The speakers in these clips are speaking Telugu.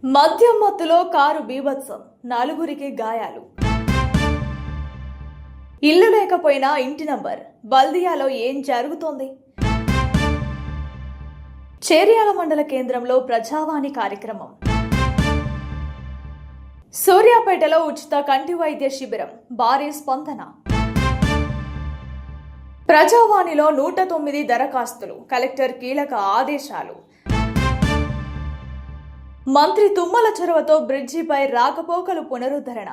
మద్యం మత్తులో కారు బీభత్సం, నలుగురికి గాయాలు. ఇల్లు లేకపోయినా ఇంటి నంబర్. బల్దియాలో ఏం జరుగుతోంది? చేర్యాల మండల కేంద్రంలో ప్రజావాణి కార్యక్రమం. సూర్యాపేటలో ఉచిత కంటి వైద్య శిబిరం, భారీ స్పందన. ప్రజావాణిలో 109 దరఖాస్తులు, కలెక్టర్ కీలక ఆదేశాలు. మంత్రి తుమ్మల చొరవతో బ్రిడ్జిపై రాకపోకలు పునరుద్ధరణ.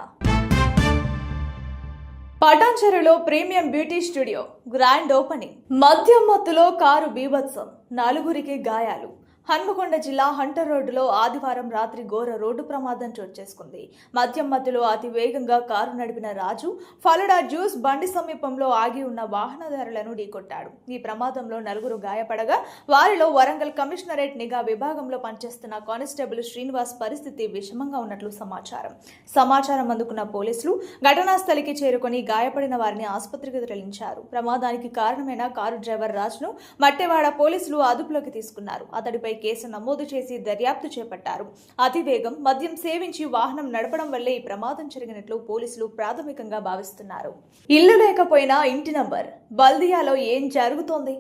పటాన్చెరులో premium beauty studio grand opening. మద్యం మత్తులో కారు బీభత్సం, నలుగురికి గాయాలు. హన్మకొండ జిల్లా హంటర్ రోడ్డులో ఆదివారం రాత్రి ఘోర రోడ్డు ప్రమాదం చోటు చేసుకుంది. మద్యం మత్తులో అతి వేగంగా కారు నడిపిన రాజు ఫలుడా జ్యూస్ బండి సమీపంలో ఆగి ఉన్న వాహనదారులను ఢీకొట్టాడు. ఈ ప్రమాదంలో నలుగురు గాయపడగా వారిలో వరంగల్ కమిషనరేట్ నిఘా విభాగంలో పనిచేస్తున్న కానిస్టేబుల్ శ్రీనివాస్ పరిస్థితి విషమంగా ఉన్నట్లు సమాచారం అందుకున్న పోలీసులు ఘటనా స్థలికి చేరుకుని గాయపడిన వారిని ఆసుపత్రికి తరలించారు. ప్రమాదానికి కారణమైన కారు డ్రైవర్ రాజును మట్టెవాడ పోలీసులు అదుపులోకి తీసుకున్నారు. అతడిపై కేసు నమోదు చేసి దర్యాప్తు చేపట్టారు. అతివేగం, మద్యం సేవించి వాహనం నడపడం వల్లే ఈ ప్రమాదం జరిగినట్లు పోలీసులు ప్రాథమికంగా భావిస్తున్నారు. ఇల్లు లేకపోయినా ఇంటి నంబర్. బల్దియాలో ఏం జరుగుతోంది?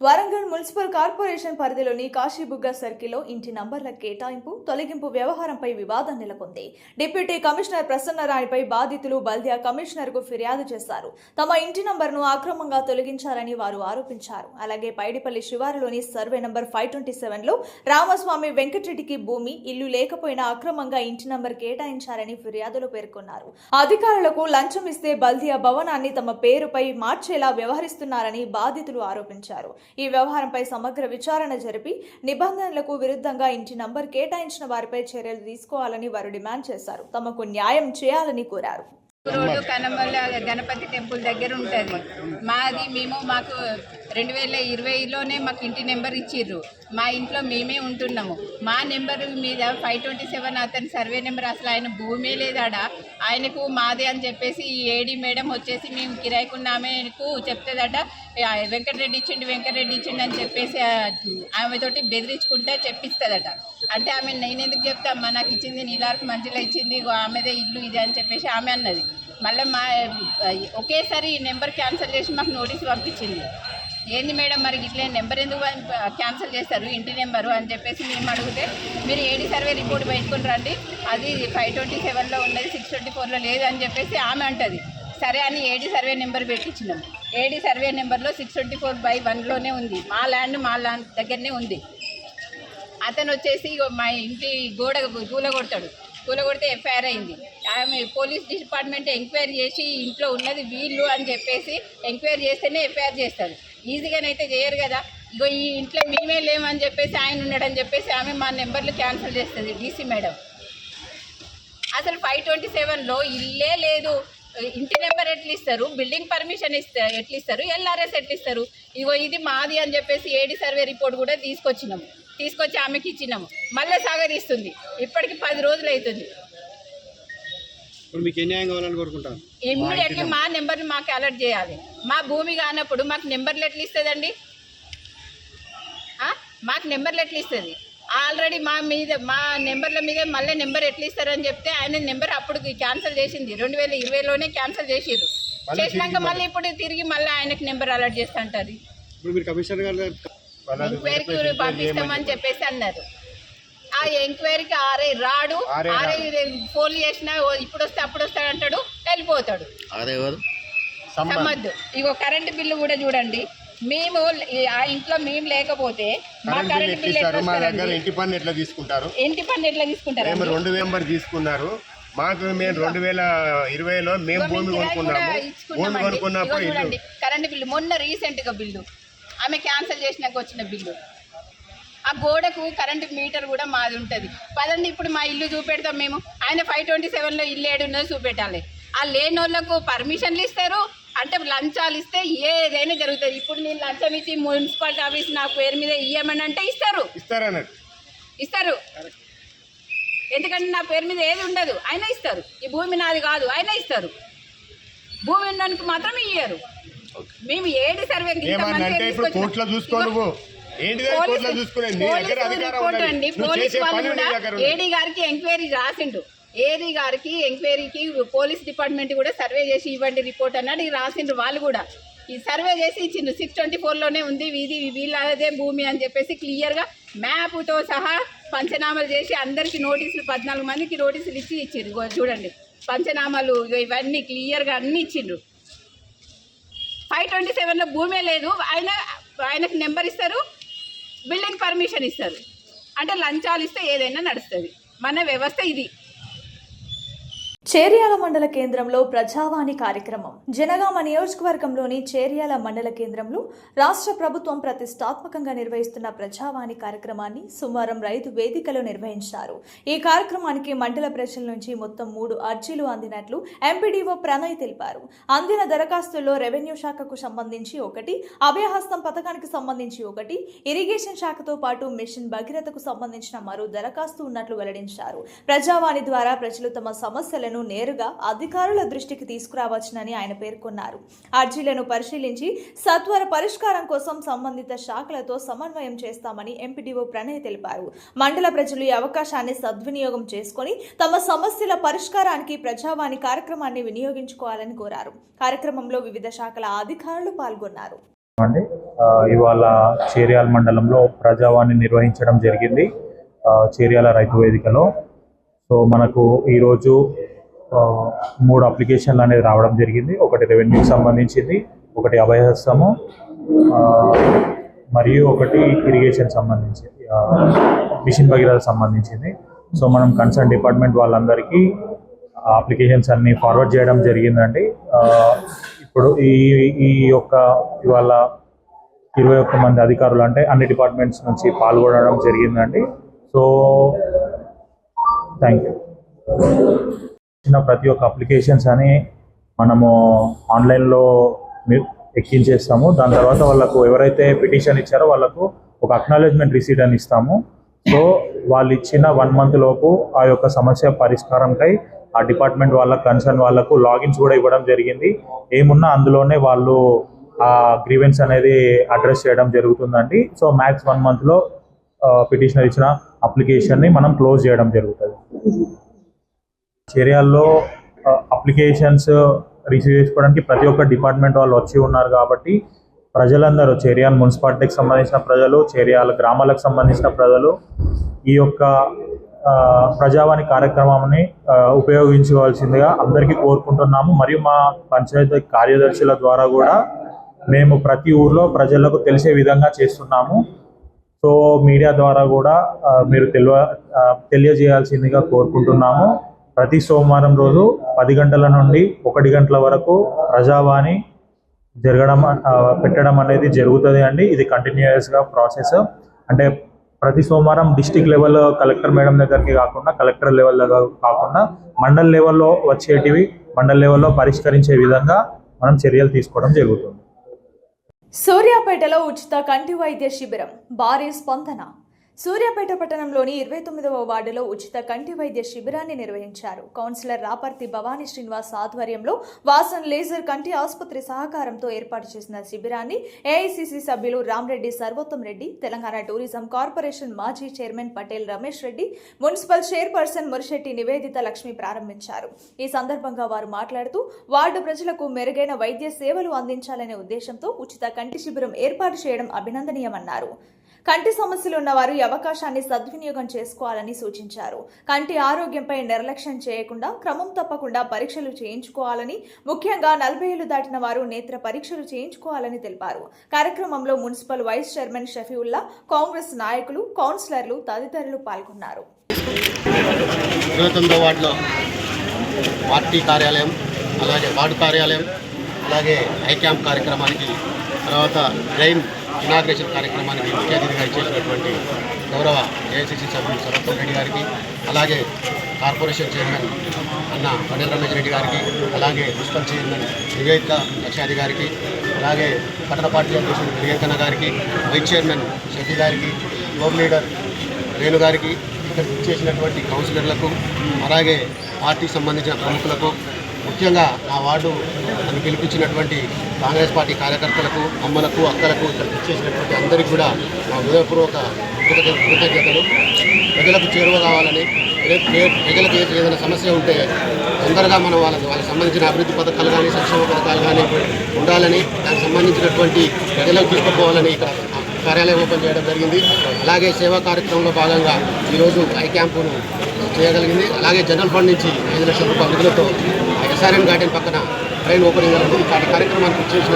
వరంగల్ మున్సిపల్ కార్పొరేషన్ పరిధిలోని కాశీబుగ్గ సర్కిల్లో ఇంటి నంబర్ల కేటాయింపు, తొలగింపు వ్యవహారంపై వివాదం నెలకొంది. డిప్యూటీ కమిషనర్ ప్రసన్నరాణిపై బాధితులు బల్దియా కమిషనర్కు ఫిర్యాదు చేశారు. తమ ఇంటి నంబర్ను అక్రమంగా తొలగించారని వారు ఆరోపించారు. అలాగే పైడిపల్లి శివారులోని సర్వే నంబర్ 527లో రామస్వామి వెంకటరెడ్డికి భూమి, ఇల్లు లేకపోయినా అక్రమంగా ఇంటి నంబర్ కేటాయించారని ఫిర్యాదులో పేర్కొన్నారు. అధికారులకు లంచం ఇస్తే బల్దియా భవనాన్ని తమ పేరుపై మార్చేలా వ్యవహరిస్తున్నారని బాధితులు ఆరోపించారు. ఈ వ్యవహారంపై సమగ్ర విచారణ జరిపి నిబంధనలకు విరుద్ధంగా ఇంటి నంబర్ కేటాయించిన వారిపై చర్యలు తీసుకోవాలని వారు డిమాండ్ చేశారు. తమకు న్యాయం చేయాలని కోరారు. రోడ్డు కనమల్ల గణపతి టెంపుల్ దగ్గర ఉంటుంది మాకు 2020లోనే మాకు ఇంటి నెంబర్ ఇచ్చిర్రు. మా ఇంట్లో మేమే ఉంటున్నాము. మా నెంబర్ మీద 527 అతని సర్వే నెంబర్, అసలు ఆయన భూమే లేదాడ. ఆయనకు మాదే అని చెప్పేసి ఈ ఏడీ మేడం వచ్చేసి మేము కిరాయికున్నామేకు చెప్తుందట. వెంకటరెడ్డి ఇచ్చిండు అని చెప్పేసి ఆమెతోటి బెదిరించుకుంటే చెప్పిస్తుందట. అంటే ఆమె నేను ఎందుకు చెప్తామ్మా, నాకు ఇచ్చింది నీలార్కు మంచిలో ఇచ్చింది, ఆమెదే ఇల్లు ఇది అని చెప్పేసి ఆమె అన్నది. మళ్ళీ ఒకేసారి ఈ నెంబర్ క్యాన్సిల్ చేసి మాకు నోటీస్ పంపించింది. ఏంది మేడం మరి ఇట్లే నెంబర్ ఎందుకు క్యాన్సిల్ చేస్తారు ఇంటి నెంబరు అని చెప్పేసి మేము అడిగితే, మీరు ఏడీ సర్వే రిపోర్ట్ పెట్టుకుని రండి, అది 527లో ఉన్నది 624లో లేదు అని చెప్పేసి ఆమె అంటుంది. సరే అని ఏడీ సర్వే నెంబర్ పెట్టించినాం. ఏడీ సర్వే నెంబర్లో 624/1లోనే ఉంది. మా ల్యాండ్ దగ్గరనే ఉంది. అతను వచ్చేసి మా ఇంటి గోడ కూలగొడితే ఎఫ్ఐఆర్ అయింది. ఆమె పోలీస్ డిపార్ట్మెంట్ ఎంక్వైరీ చేసి ఇంట్లో ఉన్నది వీళ్ళు అని చెప్పేసి ఎంక్వైరీ చేస్తేనే ఎఫ్ఐఆర్ చేస్తారు. ఈజీగానైతే చేయరు కదా. ఇగో ఈ ఇంట్లో మేమే లేమని చెప్పేసి ఆయన ఉన్నాడని చెప్పేసి ఆమె మా నెంబర్లు క్యాన్సిల్ చేస్తుంది డీసీ మేడం. అసలు 527లో ఇల్లే లేదు, ఇంటి నెంబర్ ఎట్లా ఇస్తారు, బిల్డింగ్ పర్మిషన్ ఎట్లా ఇస్తారు, ఎల్ఆర్ఎస్ ఎట్లా ఇస్తారు. ఇగో ఇది మాది అని చెప్పేసి ఏడీ సర్వే రిపోర్ట్ కూడా తీసుకొచ్చి ఆమెకి ఇచ్చినాము. మళ్ళీ సాగదీస్తుంది. ఇప్పటికి 10 రోజులు అవుతుంది. ఇమ్మీడియట్లీ మా నెంబర్ని మాకు అలర్ట్ చేయాలి. మా భూమి కానప్పుడు మాకు నెంబర్లు ఎట్లా ఇస్తుందండి? మాకు నెంబర్లు ఎట్లా ఇస్తుంది? ఆల్రెడీ మా నెంబర్ల మీద మళ్ళీ నెంబర్ ఎట్లా ఇస్తారని చెప్తే ఆయన నెంబర్ అప్పుడు క్యాన్సిల్ చేసింది. 2020లోనే క్యాన్సిల్ చేసిర్రు. చేసినాక మళ్ళీ ఇప్పుడు తిరిగి మళ్ళీ ఆయనకు నెంబర్ అలర్ట్ చేస్తా అంటారు. ఎంక్వైరీకి పంపిస్తామని చెప్పేసి అన్నారు. ఆ ఎంక్వైరీకి ఆర్ఐ రాడు. ఆర్ఐ ఫోన్ చేసినా ఇప్పుడు వస్తే అప్పుడు వస్తాడు అంటాడు, వెళ్ళిపోతాడు. సమ్మద్దు. ఇగో కరెంటు బిల్లు కూడా చూడండి. మేము ఆ ఇంట్లో మేము లేకపోతే మా కరెంట్ బిల్లు ఇంటి పన్ను ఎట్లా తీసుకుంటారు? 2 తీసుకున్నారు. మాకు మేము 2020లో మేము భూమి కొనుక్కున్నప్పుడు కరెంట్ బిల్లు మొన్న రీసెంట్గా బిల్లు ఆమె క్యాన్సిల్ చేసినాక వచ్చిన బిల్లు. ఆ గోడకు కరెంటు మీటర్ కూడా మాది ఉంటుంది. పదండి ఇప్పుడు మా ఇల్లు చూపెడతాం మేము. ఆయన 527లో ఇల్లు ఏడున్నదో చూపెట్టాలి. ఆ లేని వాళ్ళకు పర్మిషన్లు ఇస్తారు అంటే లంచాలు ఇస్తే ఏదైనా జరుగుతుంది. ఇప్పుడు నేను లంచం ఇచ్చి మున్సిపాలిటీ ఆఫీస్ నా పేరు మీద ఇయ్యమని అంటే ఇస్తారు. ఎందుకంటే నా పేరు మీద ఏది ఉండదు, అయినా ఇస్తారు. ఈ భూమి నాది కాదు, అయినా ఇస్తారు. భూమి ఉండడానికి మాత్రం ఇయ్యరు. మేము ఏడి సర్వే ఏంటిది కోర్టులో చూసుకునేది? నీ దగ్గర అధికారం రిపోర్ట్ ఉన్నది. అండి. నువ్వు పోలీస్ చేసే వాళ్ళు పని కూడా నీ దగ్గర ఉన్నది. ఏడీ గారికి ఎంక్వైరీ రాసిండు. ఏడీ గారికి ఎంక్వైరీకి పోలీస్ డిపార్ట్మెంట్ కూడా సర్వే చేసి ఇవ్వండి రిపోర్ట్ అన్నాడు. ఇది రాసిండ్రు వాళ్ళు కూడా. ఈ సర్వే చేసి ఇచ్చిండు. 624లోనే ఉంది ఇది వీళ్ళదే భూమి అని చెప్పేసి క్లియర్గా మ్యాప్తో సహా పంచనామాలు చేసి అందరికీ నోటీసులు 14 మందికి నోటీసులు ఇచ్చిండ్రు. చూడండి పంచనామాలు ఇవన్నీ క్లియర్గా అన్నీ ఇచ్చిండ్రు. 527లో భూమే లేదు. ఆయనకు నెంబర్ ఇస్తారు, బిల్డింగ్ పర్మిషన్ ఇస్తారు. అంటే లంచాలు ఇస్తే ఏదైనా నడుస్తుంది. మన వ్యవస్థ ఇది. చేర్యాల మండల కేంద్రంలో ప్రజావాణి కార్యక్రమం. జనగామ నియోజకవర్గంలోని చేర్యాల మండల కేంద్రంలో రాష్ట్ర ప్రభుత్వం ప్రతిష్టాత్మకంగా నిర్వహిస్తున్న ప్రజావాణి కార్యక్రమాన్ని సోమవారం రైతు వేదికలో నిర్వహించారు. ఈ కార్యక్రమానికి మండల ప్రజల నుంచి మొత్తం 3 అర్జీలు అందినట్లు ఎంపీడీఓ ప్రణయ్ తెలిపారు. అందిన దరఖాస్తుల్లో రెవెన్యూ శాఖకు సంబంధించి 1, అభయహస్తం పథకానికి సంబంధించి 1, ఇరిగేషన్ శాఖతో పాటు మిషన్ భగీరథకు సంబంధించిన మరో దరఖాస్తు ఉన్నట్లు వెల్లడించారు. ప్రజావాణి ద్వారా ప్రజలు తమ సమస్యలను నేరుగా అధికారుల దృష్టికి తీసుకురావచ్చునని ఆయన పేర్కొన్నారు. అర్జీలను పరిశీలించి సత్వర పరిష్కారం కోసం సంబంధిత శాఖలతో సమన్వయం చేస్తామని ఎంపీడీఓ ప్రణయ్ తెలిపారు. మండల ప్రజలు ఈ అవకాశాన్ని సద్వినియోగం చేసుకుని తమ సమస్యల పరిష్కారానికి ప్రజావాణి కార్యక్రమాన్ని వినియోగించుకోవాలని కోరారు. కార్యక్రమంలో వివిధ శాఖల అధికారులు పాల్గొన్నారు. ఇవాళ చేర్యాల మండలంలో ప్రజావాణి నిర్వహించడం జరిగింది చేర్యాల రైతు వేదికలో. సో మనకు ఈరోజు 3 అప్లికేషన్లు అనేది రావడం జరిగింది. ఒకటి రెవెన్యూకి సంబంధించింది, ఒకటి అభయహస్తము, మరియు ఒకటి ఇరిగేషన్ సంబంధించి మిషన్ భగీరథ సంబంధించింది. సో మనం కన్సర్న్ డిపార్ట్మెంట్ వాళ్ళందరికీ అప్లికేషన్స్ అన్ని ఫార్వర్డ్ చేయడం జరిగిందండి. ఇప్పుడు ఇవాళ 21 మంది అధికారులు అంటే అన్ని డిపార్ట్మెంట్స్ నుంచి పాల్గొనడం జరిగిందండి. So thank you. ప్రతి ఒక్క అప్లికేషన్స్ అని మనము ఆన్లైన్లో ఎక్కించేస్తాము. దాని తర్వాత వాళ్ళకు ఎవరైతే పిటిషన్ ఇచ్చారో వాళ్ళకు ఒక అక్నాలెడ్జ్మెంట్ రిసీట్ అని ఇస్తాము. సో వాళ్ళు ఇచ్చిన 1 మంత్ లోపు ఆ యొక్క సమస్య పరిష్కారంకై ఆ డిపార్ట్మెంట్ వాళ్ళకు కన్సర్న్ వాళ్ళకు లాగిన్స్ కూడా ఇవ్వడం జరిగింది. ఏమున్నా అందులోనే వాళ్ళు ఆ గ్రీవెన్స్ అనేది అడ్రస్ చేయడం జరుగుతుందండి. సో మ్యాక్స్ 1 మంత్లో పిటిషనర్ ఇచ్చిన అప్లికేషన్ని మనం క్లోజ్ చేయడం జరుగుతుంది. చేర్యాల్లో అప్లికేషన్స్ రిసీవ్ చేసుకోవడానికి ప్రతి ఒక్క డిపార్ట్మెంట్ వాళ్ళు వచ్చి ఉన్నారు కాబట్టి ప్రజలందరూ చేర్యాల మున్సిపాలిటీకి సంబంధించిన ప్రజలు, చేర్యాల గ్రామాలకు సంబంధించిన ప్రజలు ఈ యొక్క ప్రజావాణి కార్యక్రమాన్ని ఉపయోగించుకోవాల్సిందిగా అందరికీ కోరుకుంటున్నాము. మరియు మా పంచాయతీ కార్యదర్శుల ద్వారా కూడా మేము ప్రతి ఊర్లో ప్రజలకు తెలిసే విధంగా చేస్తున్నాము. సో మీడియా ద్వారా కూడా మీరు తెలియజేయాల్సిందిగా కోరుకుంటున్నాము. ప్రతి సోమవారం రోజు 10 గంటల నుండి 1 గంటల వరకు ప్రజావాణి పెట్టడం అనేది జరుగుతుంది అండి. ఇది కంటిన్యూస్గా ప్రాసెస్. అంటే ప్రతి సోమవారం డిస్టిక్ లెవెల్ కలెక్టర్ మేడం దగ్గరికి కాకుండా, కలెక్టర్ లెవెల్ కాకుండా మండల్ లెవెల్లో వచ్చేటివి మండల్ లెవెల్లో పరిష్కరించే విధంగా మనం చర్యలు తీసుకోవడం జరుగుతుంది. సూర్యాపేటలో ఉచిత కంటి వైద్య శిబిరం భారీ స్పందన. సూర్యాపేట పట్టణంలోని 29వ వార్డులో ఉచిత కంటి వైద్య శిబిరాన్ని నిర్వహించారు. కౌన్సిలర్ రాపర్తి భవానీ శ్రీనివాస్ ఆధ్వర్యంలో వాసన్ లేజర్ కంటి ఆసుపత్రి సహకారంతో ఏర్పాటు చేసిన శిబిరాన్ని ఏఐసిసి సభ్యులు రామరెడ్డి సర్వోత్తం రెడ్డి, తెలంగాణ టూరిజం కార్పొరేషన్ మాజీ chairman Patel Ramesh Reddy, municipal chairperson Murishetti Nivedita Lakshmi ప్రారంభించారు. ఈ సందర్భంగా వారు మాట్లాడుతూ వార్డు ప్రజలకు మెరుగైన వైద్య సేవలు అందించాలనే ఉద్దేశంతో ఉచిత కంటి శిబిరం ఏర్పాటు చేయడం అభినందనీయమన్నారు. కంటి సమస్యలు ఉన్నవారు ఈ అవకాశాన్ని సద్వినియోగం చేసుకోవాలని సూచించారు. కంటి ఆరోగ్యంపై నిర్లక్ష్యం చేయకుండా క్రమం తప్పకుండా పరీక్షలు చేయించుకోవాలని, ముఖ్యంగా 40 ఏళ్లు దాటిన వారు నేత్ర పరీక్షలు చేయించుకోవాలని తెలిపారు. కార్యక్రమంలో municipal vice chairman Shafiullah, Congress నాయకులు, కౌన్సిలర్లు తదితరులు పాల్గొన్నారు. 29వ వార్డులో పార్టీ కార్యాలయం, అలాగే వార్డు కార్యాలయం, అలాగే ఐ క్యాంప్ కార్యక్రమానికి, తర్వాత డ్రైన్ ఇనాగ్రేషన్ కార్యక్రమానికి ముఖ్య అతిథిగా ఇచ్చేసినటువంటి గౌరవ ఏఐసిసి సభ్యులు సర్వోత్తం రెడ్డి గారికి, అలాగే కార్పొరేషన్ చైర్మన్ అన్న పటేల్ రమేష్ రెడ్డి గారికి, అలాగే మున్సిపల్ చైర్మన్ నివేదిత లక్ష్మి గారికి, అలాగే పట్టణ పార్టీ అధ్యక్షుడు వివేకన్న గారికి, వైస్ చైర్మన్ షఫీ గారికి, హోమ్ లీడర్ రేణు గారికి, ఇక్కడ చేసినటువంటి కౌన్సిలర్లకు, అలాగే పార్టీకి సంబంధించిన ప్రముఖులకు, ముఖ్యంగా నా వార్డు నన్ను పిలిపించినటువంటి కాంగ్రెస్ పార్టీ కార్యకర్తలకు, అమ్మలకు, అక్కలకు, ఇక్కడ ఇచ్చేసినటువంటి అందరికీ కూడా మా హృదయపూర్వక కృతజ్ఞతలు. ప్రజలకు చేరువ కావాలని, ప్రజలకు ఏదైనా సమస్య ఉంటే తొందరగా మనం వాళ్ళకి సంబంధించిన అభివృద్ధి పథకాలు కానీ, సంక్షేమ పథకాలు కానీ ఉండాలని, దానికి సంబంధించినటువంటి ప్రజలకు తీసుకుపోవాలని ఇక్కడ కార్యాలయం ఓపెన్ చేయడం జరిగింది. అలాగే సేవా కార్యక్రమంలో భాగంగా ఈరోజు ఐ క్యాంపును చేయగలిగింది. అలాగే జనరల్ ఫండ్ నుంచి 5 లక్షల రూపాయల నిధులతో SRN గార్డెన్ పక్కన ట్రైన్ ఓపెనింగ్ అనేది ఇలాంటి కార్యక్రమానికి చేసిన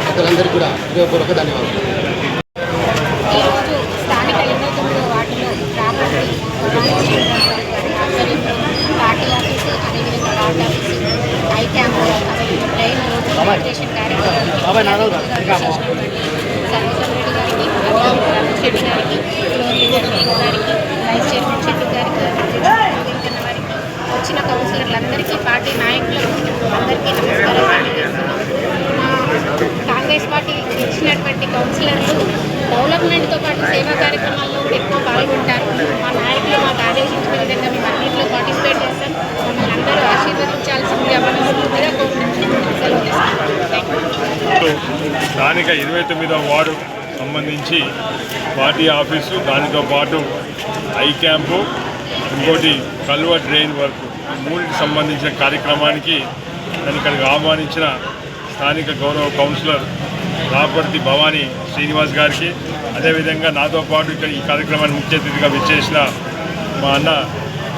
పెద్దలందరికీ కూడా హృదయపూర్వక ధన్యవాదాలు. ఈరోజు స్థానిక 29వ వార్డులో ప్రాపర్టీ పార్టీ ఆఫీసు, అదేవిధంగా వార్డు ఆఫీసు, ఐ క్యాంపు, అదేవిధంగా ట్రైన్ రోడ్డు శానిటేషన్ కార్యక్రమం సర్వసమ్రెడ్డి గారికి, రమేష్ రెడ్డి గారికి, గారికి, వైస్ చైర్మన్ చెట్టు గారికి, నాగేంద్రన్న వారికి, వచ్చిన కౌన్సిలర్లందరికీ, పార్టీ నాయకులకు అందరికీ నమస్కారం తెలియజేస్తున్నాం. కాంగ్రెస్ పార్టీ ఇచ్చినటువంటి కౌన్సిలర్లు డెవలప్మెంట్తో పాటు సేవా కార్యక్రమాల్లో కూడా ఎక్కువ పాల్గొంటారు. మా నాయకులు మాకు ఆదేశించిన విధంగా మేము అన్నింటిలో పార్టిసిపేట్ చేస్తాం. మమ్మల్ని అందరూ ఆశీర్వదించాల్సిందిగా మనస్ఫూర్తిగా కోరుకుంటున్నాం. సెలవు తీసుకుంటాం. స్థానిక 29వ వార్డు సంబంధించి పార్టీ ఆఫీసు, దానితో పాటు ఐ క్యాంపు, ఇంకోటి కల్వ డ్రైన్ వర్క్, మూడింటికి సంబంధించిన కార్యక్రమానికి నేను ఇక్కడికి ఆహ్వానించిన స్థానిక గౌరవ కౌన్సిలర్ రాపర్తి భవానీ శ్రీనివాస్ గారికి, అదేవిధంగా నాతో పాటు ఇక్కడ ఈ కార్యక్రమాన్ని ముఖ్య అతిథిగా విచ్చేసిన మా అన్న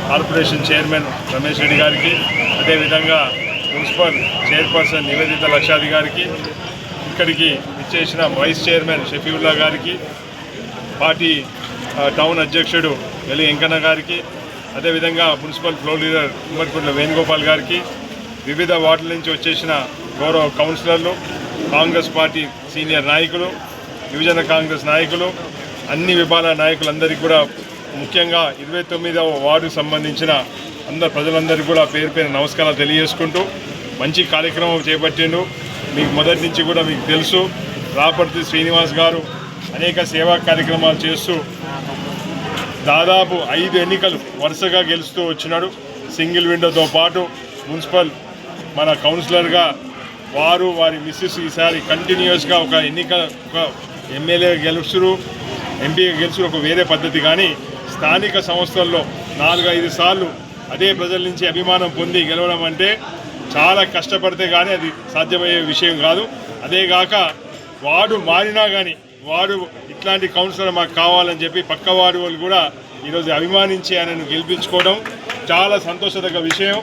కార్పొరేషన్ చైర్మన్ రమేష్ రెడ్డి గారికి, అదేవిధంగా మున్సిపల్ చైర్పర్సన్ నివేదిత లక్షాది గారికి, ఇక్కడికి విచ్చేసిన వైస్ చైర్మన్ షఫీవుల్లా గారికి, పార్టీ టౌన్ అధ్యక్షుడు ఎలి వెంకన్న గారికి, అదేవిధంగా మున్సిపల్ ఫ్లోర్ లీడర్ ఉమ్మడికుంట్ల వేణుగోపాల్ గారికి, వివిధ వార్డుల నుంచి వచ్చేసిన గౌరవ కౌన్సిలర్లు, కాంగ్రెస్ పార్టీ సీనియర్ నాయకులు, యువజన కాంగ్రెస్ నాయకులు, అన్ని విభాగాల నాయకులందరికీ కూడా, ముఖ్యంగా 29వ వార్డుకు సంబంధించిన ప్రజలందరికీ కూడా పేరు పేరు నమస్కారాలు తెలియజేసుకుంటూ, మంచి కార్యక్రమం చేపట్టిండు. మీకు మొదటి నుంచి కూడా మీకు తెలుసు, రాపర్తి శ్రీనివాస్ గారు అనేక సేవా కార్యక్రమాలు చేస్తూ దాదాపు 5 ఎన్నికలు వరుసగా గెలుస్తూ వచ్చినాడు. సింగిల్ విండోతో పాటు మున్సిపల్ మన కౌన్సిలర్గా వారి మిస్సెస్ ఈసారి కంటిన్యూస్గా ఒక ఎమ్మెల్యే గెలుస్తురు, ఎంపీగా గెలుస్తురు, ఒక వేరే పద్ధతి. కానీ స్థానిక సంస్థల్లో 4-5 సార్లు అదే ప్రజల నుంచి అభిమానం పొంది గెలవడం అంటే చాలా కష్టపడితే కానీ అది సాధ్యమయ్యే విషయం కాదు. అదేగాక వార్డు మారినా కానీ వార్డు ఇట్లాంటి కౌన్సిలర్ మాకు కావాలని చెప్పి పక్క వార్డు వాళ్ళు కూడా ఈరోజు అభిమానించి ఆయనను గెలిపించుకోవడం చాలా సంతోషదగ్గ విషయం.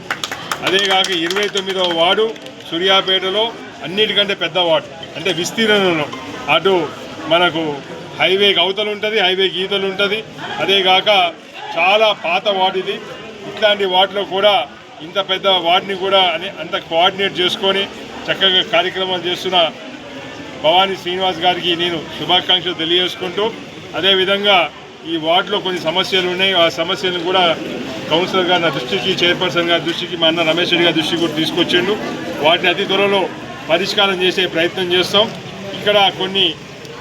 అదేగాక 29వ వార్డు సూర్యాపేటలో అన్నిటికంటే పెద్ద వార్డు, అంటే విస్తీర్ణంలో అటు మనకు హైవేకి అవతలు ఉంటుంది, హైవేకి ఈతలు ఉంటుంది. అదేగాక చాలా పాత వార్డు ఇది. ఇట్లాంటి వార్డులో కూడా ఇంత పెద్ద వార్డుని కూడా అంత కోఆర్డినేట్ చేసుకొని చక్కగా కార్యక్రమాలు చేస్తున్న భవానీ శ్రీనివాస్ గారికి నేను శుభాకాంక్షలు తెలియజేసుకుంటూ, అదేవిధంగా ఈ వార్డులో కొన్ని సమస్యలు ఉన్నాయి. ఆ సమస్యలను కూడా కౌన్సిలర్ గారు నా దృష్టికి, చైర్పర్సన్ గారి దృష్టికి, మా అన్న రమేష్ రెడ్డి గారి దృష్టికి కూడా తీసుకొచ్చిండు. వాటిని అతి త్వరలో పరిష్కారం చేసే ప్రయత్నం చేస్తాం. ఇక్కడ కొన్ని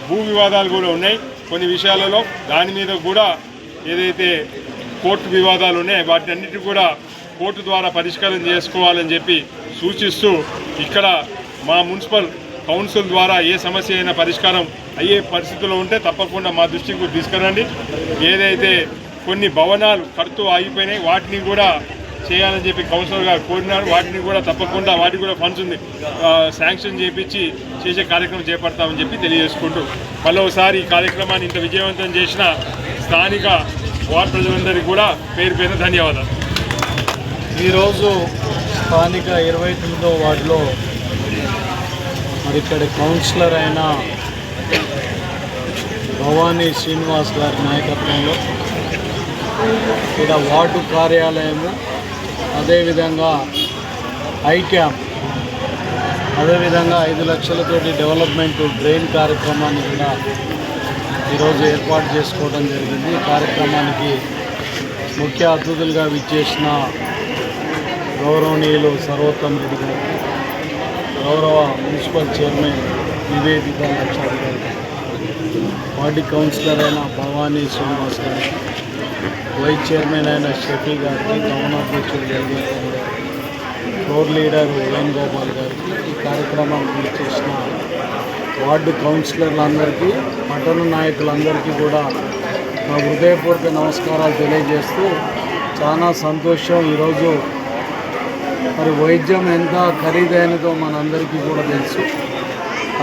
భూ వివాదాలు కూడా ఉన్నాయి కొన్ని విషయాలలో. దాని మీద కూడా ఏదైతే కోర్టు వివాదాలు ఉన్నాయో వాటిని అన్నిటి కూడా కోర్టు ద్వారా పరిష్కారం చేసుకోవాలని చెప్పి సూచిస్తూ, ఇక్కడ మా మున్సిపల్ కౌన్సిల్ ద్వారా ఏ సమస్య అయినా పరిష్కారం అయ్యే పరిస్థితుల్లో ఉంటే తప్పకుండా మా దృష్టికి తీసుకురండి. ఏదైతే కొన్ని భవనాలు కడుతూ ఆగిపోయినాయి వాటిని కూడా చేయాలని చెప్పి కౌన్సిలర్ గారు కోరినారు. వాటిని కూడా తప్పకుండా వాటికి కూడా ఫండ్స్ ఉంది శాంక్షన్ చేయించి చేసే కార్యక్రమం చేపడతామని చెప్పి తెలియజేసుకుంటూ, మరోసారి ఈ కార్యక్రమాన్ని ఇంత విజయవంతం చేసిన స్థానిక వార్డు ప్రజలందరికీ కూడా పేరు పేరున ధన్యవాదాలు. ఈరోజు స్థానిక 29వ వార్డులో మరి ఇక్కడ కౌన్సిలర్ అయిన భవానీ శ్రీనివాస్ గారి నాయకత్వంలో ఇక్కడ వార్డు కార్యాలయము, అదేవిధంగా ఐ క్యాంప్, అదేవిధంగా 5 లక్షలతోటి డెవలప్మెంట్ డ్రైన్ కార్యక్రమాన్ని కూడా ఈరోజు ఏర్పాటు చేసుకోవడం జరిగింది. ఈ కార్యక్రమానికి ముఖ్య అతిథులుగా విచ్చేసిన గౌరవనీయులు సర్వోత్తమ్ రెడ్డి గారికి, గౌరవ మున్సిపల్ చైర్మన్ నివేదిత లక్షాది గారికి, వార్డు కౌన్సిలర్ అయిన భవానీ శ్రీనివాస్ గారికి, వైస్ చైర్మన్ అయిన షఫీ గారికి, టౌన్ అధ్యక్షుడు గారికి, ఫ్లోర్ లీడర్ వేణుగోపాల్ గారికి, ఈ కార్యక్రమానికి చేసిన వార్డు కౌన్సిలర్లందరికీ, పట్టణ నాయకులందరికీ కూడా నా హృదయపూర్వక నమస్కారాలు తెలియజేస్తూ చాలా సంతోషం. ఈరోజు మరి వైద్యం ఎంత ఖరీదైనదో మనందరికీ కూడా తెలుసు.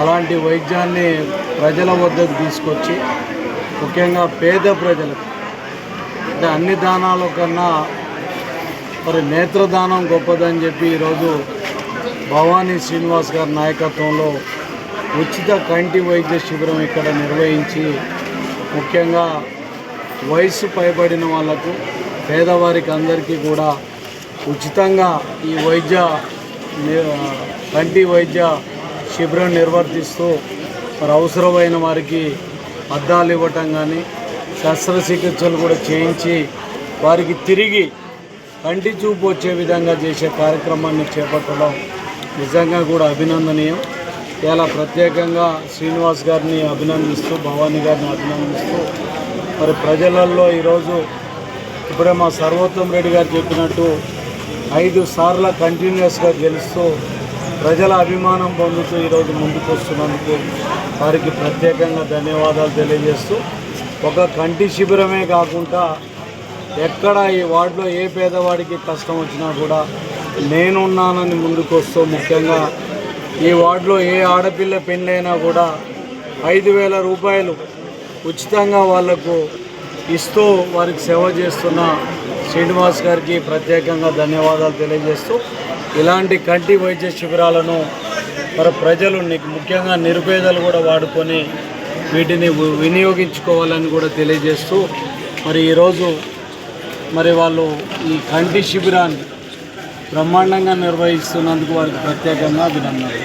అలాంటి వైద్యాన్ని ప్రజల వద్దకు తీసుకొచ్చి, ముఖ్యంగా పేద ప్రజలకు, అంటే అన్ని దానాల కన్నా మరి నేత్రదానం గొప్పదని చెప్పి ఈరోజు భవానీ శ్రీనివాస్ గారి నాయకత్వంలో ఉచిత కంటి వైద్య శిబిరం ఇక్కడ నిర్వహించి, ముఖ్యంగా వయసు పైబడిన వాళ్లకు, పేదవారికి అందరికీ కూడా ఉచితంగా ఈ కంటి వైద్య శిబిరం నిర్వర్తిస్తూ మరి అవసరమైన వారికి అద్దాలు ఇవ్వటం కానీ, శస్త్రచికిత్సలు కూడా చేయించి వారికి తిరిగి కంటి చూపు వచ్చే విధంగా చేసే కార్యక్రమాన్ని చేపట్టడం నిజంగా కూడా అభినందనీయం. ఇలా ప్రత్యేకంగా శ్రీనివాస్ గారిని అభినందిస్తూ, భవానీ గారిని అభినందిస్తూ మరి ప్రజలలో ఈరోజు ఇప్పుడే మా సర్వోత్తమ్ రెడ్డి గారు చెప్పినట్టు 5 సార్లు కంటిన్యూస్గా గెలుస్తూ ప్రజల అభిమానం పొందుతూ ఈరోజు ముందుకు వస్తున్నందుకు వారికి ప్రత్యేకంగా ధన్యవాదాలు తెలియజేస్తూ, ఒక కంటి శిబిరమే కాకుండా ఎక్కడ ఈ వార్డులో ఏ పేదవాడికి కష్టం వచ్చినా కూడా నేనున్నానని ముందుకు వస్తూ, ముఖ్యంగా ఈ వార్డులో ఏ ఆడపిల్ల పెళ్ళైనా కూడా 5,000 రూపాయలు ఉచితంగా వాళ్లకు ఇస్తూ వారికి సేవ చేస్తున్న శ్రీనివాస్ గారికి ప్రత్యేకంగా ధన్యవాదాలు తెలియజేస్తూ, ఇలాంటి కంటి వైద్య శిబిరాలను మరి ప్రజలు ముఖ్యంగా నిరుపేదలు కూడా వాడుకొని వీటిని వినియోగించుకోవాలని కూడా తెలియజేస్తూ, మరి ఈరోజు మరి వాళ్ళు ఈ కంటి శిబిరాన్ని బ్రహ్మాండంగా నిర్వహిస్తున్నందుకు వారికి ప్రత్యేకంగా అభినందనలు.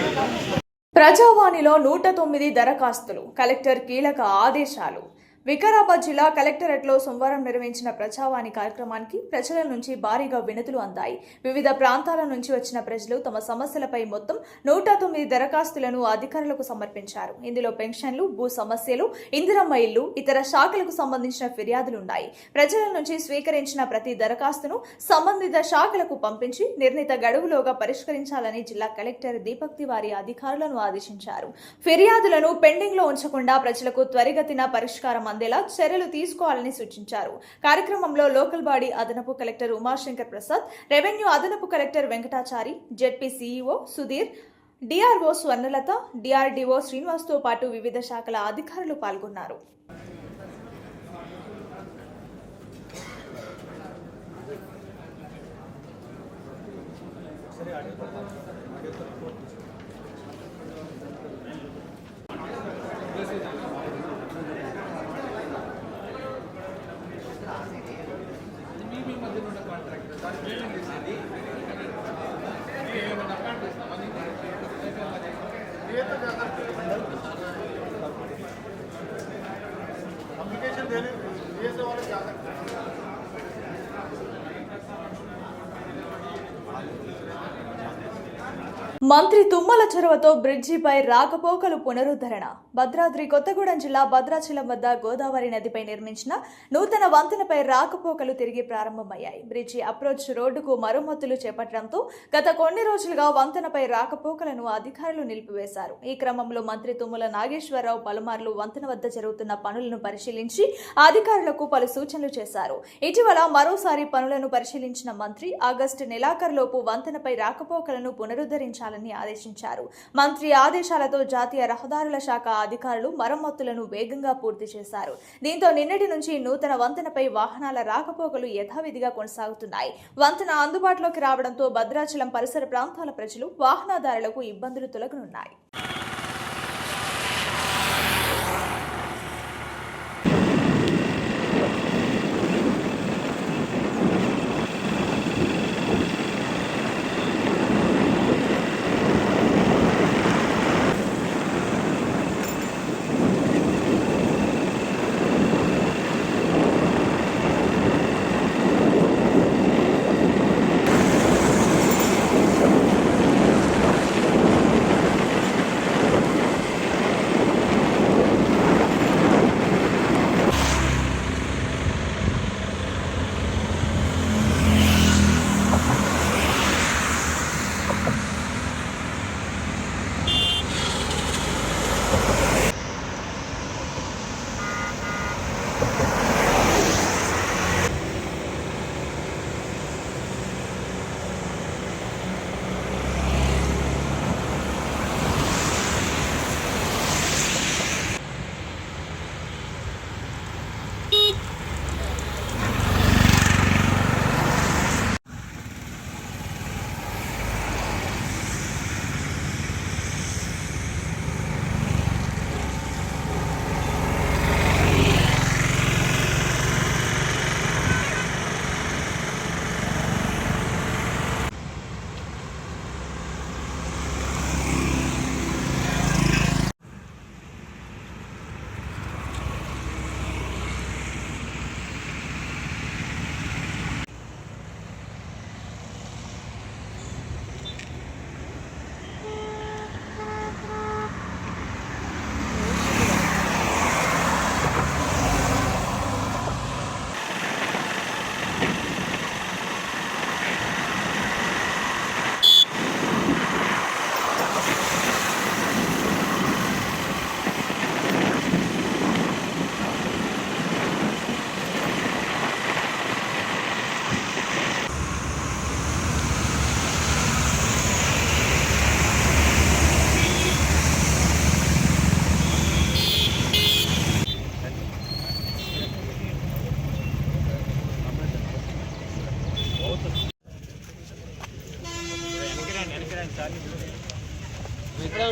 ప్రజావాణిలో 109 దరఖాస్తులు, కలెక్టర్ కీలక ఆదేశాలు. వికారాబాద్ జిల్లా కలెక్టరేట్లో సోమవారం నిర్వహించిన ప్రజావాణి కార్యక్రమానికి ప్రజల నుంచి భారీగా వినతులు అందాయి. వివిధ ప్రాంతాల నుంచి వచ్చిన ప్రజలు తమ సమస్యలపై మొత్తం 109 దరఖాస్తులను అధికారులకు సమర్పించారు. ఇందులో పెన్షన్లు, భూ సమస్యలు, ఇందిరమ్మ ఇల్లు, ఇతర శాఖలకు సంబంధించిన ఫిర్యాదులున్నాయి. ప్రజల నుంచి స్వీకరించిన ప్రతి దరఖాస్తును సంబంధిత శాఖలకు పంపించి నిర్ణీత గడువులోగా పరిష్కరించాలని జిల్లా కలెక్టర్ దీపక్ తివారీ అధికారులను ఆదేశించారు. ఫిర్యాదులను పెండింగ్ లో ఉంచకుండా ప్రజలకు త్వరితగతిన పరిష్కారం అందేలా చర్యలు తీసుకోవాలని సూచించారు. కార్యక్రమంలో లోకల్ బాడీ అదనపు కలెక్టర్ ఉమాశంకర్ ప్రసాద్, రెవెన్యూ అదనపు collector Venkatachari, ZP CEO Sudhir, DRO Swarnalatha, DRDO శ్రీనివాస్తో పాటు వివిధ శాఖల అధికారులు పాల్గొన్నారు. మంత్రి తుమ్మల చొరవతో బ్రిడ్జిపై రాకపోకలు పునరుద్ధరణ. భద్రాద్రి కొత్తగూడెం జిల్లా భద్రాచలం వద్ద గోదావరి నదిపై నిర్మించిన నూతన వంతెనపై రాకపోకలు తిరిగి ప్రారంభమయ్యాయి. బ్రిడ్జి అప్రోచ్ రోడ్డుకు మరమ్మతులు చేపట్టడంతో గత కొన్ని రోజులుగా వంతెనపై రాకపోకలను అధికారులు నిలిపివేశారు. ఈ క్రమంలో మంత్రి తుమ్మల నాగేశ్వరరావు పలుమార్లు వంతెన వద్ద జరుగుతున్న పనులను పరిశీలించి అధికారులకు పలు సూచనలు చేశారు. ఇటీవల మరోసారి పనులను పరిశీలించిన మంత్రి ఆగస్టు నెలాఖరులోపు వంతెనపై రాకపోకలను పునరుద్ధరించాలని ఆదేశించారు. మంత్రి ఆదేశాలతో జాతీయ రహదారుల శాఖ అధికారులు మరమ్మతులను వేగంగా పూర్తి చేశారు. దీంతో నిన్నటి నుంచి నూతన వంతెనపై వాహనాల రాకపోకలు యథావిధిగా కొనసాగుతున్నాయి. వంతెన అందుబాటులోకి రావడంతో భద్రాచలం పరిసర ప్రాంతాల ప్రజలు, వాహనదారులకు ఇబ్బందులు తొలగనున్నాయి.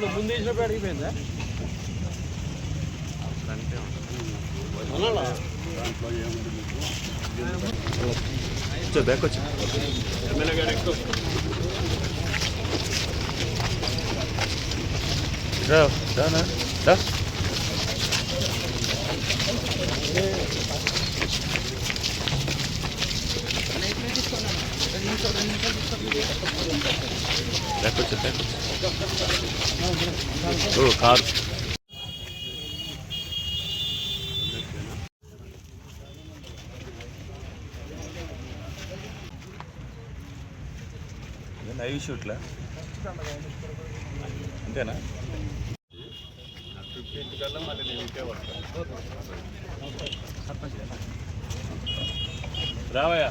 నాకు ముందు వేసినప్పుడు అడిగిపోయిందా బ్యాక్ వచ్చి ఎమ్మెల్యే గారు ఎక్కువ కార్ లైవ్ షూట్లా అంతేనా 15th కల్లా మళ్ళీ నేను ఇంకే వస్తాను రావయ్యా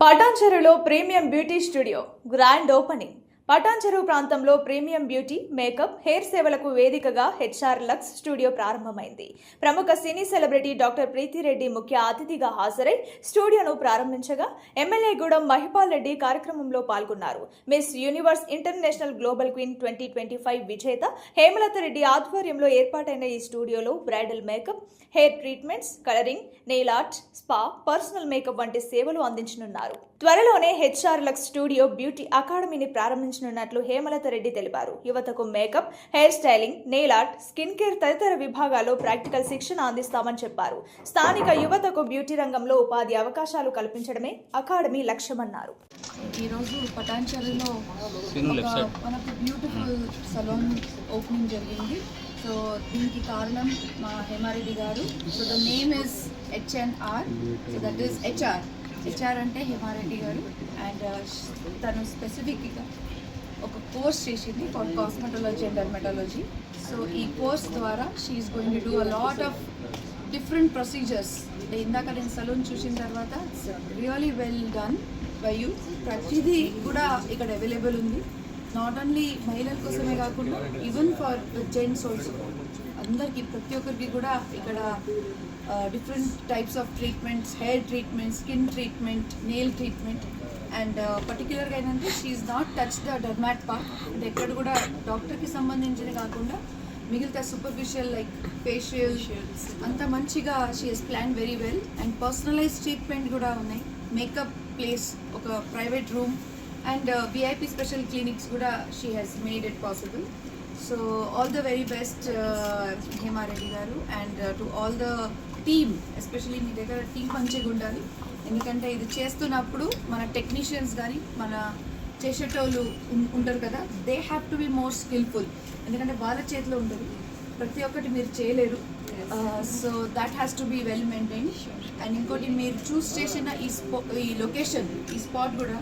పటాన్చెరులో premium beauty studio grand opening. Patancheru ప్రాంతంలో ప్రీమియం బ్యూటీ, మేకప్, హెయిర్ సేవలకు వేదికగా హెచ్ఆర్ లక్స్ స్టూడియో ప్రారంభమైంది. ప్రముఖ సినీ సెలబ్రిటీ డాక్టర్ ప్రీతిరెడ్డి ముఖ్య అతిథిగా హాజరై స్టూడియోను ప్రారంభించగా ఎమ్మెల్యే గూడెం మహిపాల్ రెడ్డి కార్యక్రమంలో పాల్గొన్నారు. Miss Universe International Global Queen 2025 విజేత హేమలత రెడ్డి ఆధ్వర్యంలో ఏర్పాటైన ఈ స్టూడియోలో bridal makeup, hair treatments, colouring, nail art, spa, personal makeup వంటి సేవలు అందించనున్నారు. త్వరలోనే హెచ్ఆర్ లక్స్ స్టూడియో బ్యూటీ అకాడమీని ప్రారంభించనున్నట్లు హేమలత రెడ్డి తెలిపారు. యువతకు makeup, hair styling, nail art, skin care తదితర విభాగాల్లో ప్రాక్టికల్ శిక్షణ అందిస్తామని చెప్పారు. స్థానిక యువతకు బ్యూటీ రంగంలో ఉపాధి అవకాశాలు కల్పించడమే అకాడమీ లక్ష్యమన్నారు. ఈరోజు పటాన్చెరులో మనకు బ్యూటిఫుల్ సలూన్ ఓపెనింగ్ జరిగింది. సో దీనికి కారణం మా హేమారెడ్డి గారు. So the name is HNR, so that is HR అంటే హేమారెడ్డి గారు. అండ్ తను స్పెసిఫిక్గా ఒక కోర్స్ చేసింది for cosmetology and dermatology. So ఈ కోర్స్ ద్వారా she is going to do a lot of different procedures. ఇందాక నేను సలూన్ చూసిన తర్వాత it's really well done by you. ప్రతిదీ కూడా ఇక్కడ అవైలబుల్ ఉంది. నాట్ ఓన్లీ మహిళల కోసమే కాకుండా ఈవెన్ ఫర్ జెంట్స్ ఆల్సో, అందరికీ ప్రతి ఒక్కరికి కూడా ఇక్కడ different types of treatments, hair treatment, skin treatment, nail treatment. And పర్టికులర్గా ఏంటంటే she is not touch the dermat part. అంటే ఎక్కడ కూడా డాక్టర్కి సంబంధించింది కాకుండా మిగతా సూపర్ఫిషియల్ లైక్ ఫేషియల్ అంత మంచిగా she has plan very well. And personalise treatment కూడా ఉన్నాయి. మేకప్ ప్లేస్, ఒక private room and VIP special clinics కూడా she has made it possible. So all the very best Hema Reddy గారు. And to all the team, especially మీ దగ్గర టీం మంచిగా ఉండాలి. ఎందుకంటే ఇది చేస్తున్నప్పుడు మన టెక్నీషియన్స్ కానీ మన చేసేటోళ్ళు ఉంటారు కదా, they have to be more skilful. ఎందుకంటే వాళ్ళ చేతిలో ఉండదు, ప్రతి ఒక్కటి మీరు చేయలేరు. So that has to be well maintain. And ఇంకోటి మీరు చూస్ చేసిన ఈ లొకేషన్, ఈ స్పాట్ కూడా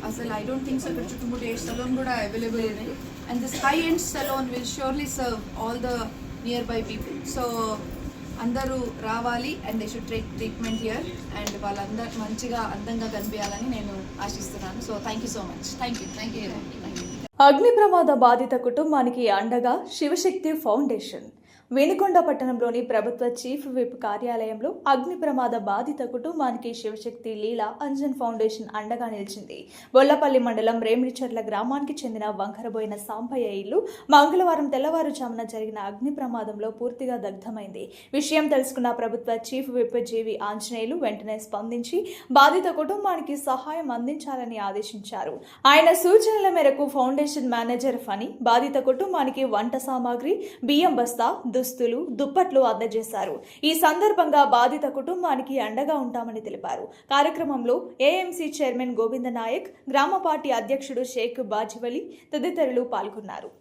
అసలు ఐ డోంట్ థింక్ సో ఇక్కడ చుట్టుముట్టు ఏ సలూన్ కూడా అవైలబుల్ ఉన్నాయి. And this high end salon will surely serve all the nearby people. So అందరూ రావాలి and they should take treatment here. And వాళ్ళందరూ మంచిగా అందంగా కనిపించాలని నేను ఆశిస్తున్నాను. So thank you so much. Thank you. అగ్ని ప్రమాద బాధిత కుటుంబానికి అండగా శివశక్తి ఫౌండేషన్. వినుకొండ పట్టణంలోని ప్రభుత్వ చీఫ్ విప్ కార్యాలయంలో అగ్ని ప్రమాద బాధిత కుటుంబానికి శివశక్తి లీలా అంజన్ ఫౌండేషన్ అండగా నిలిచింది. బొల్లపల్లి మండలం రేమిడిచర్ల గ్రామానికి చెందిన వంకరబోయిన సాంబయ్య ఇల్లు మంగళవారం తెల్లవారుజామున జరిగిన అగ్ని ప్రమాదంలో పూర్తిగా దగ్ధమైంది. విషయం తెలుసుకున్న ప్రభుత్వ చీఫ్ విప్ జీవి ఆంజనేయులు వెంటనే స్పందించి బాధిత కుటుంబానికి సహాయం అందించాలని ఆదేశించారు. ఆయన సూచనల మేరకు ఫౌండేషన్ మేనేజర్ ఫనీ బాధిత కుటుంబానికి వంట సామాగ్రి, బియ్యం బస్తా, దుస్తులు, దుప్పట్లు అందజేశారు. ఈ సందర్భంగా బాధిత కుటుంబానికి అండగా ఉంటామని తెలిపారు. కార్యక్రమంలో ఏఎంసీ చైర్మన్ గోవింద నాయక్, గ్రామ పార్టీ అధ్యక్షుడు షేక్ బాజివలి తదితరులు పాల్గొన్నారు.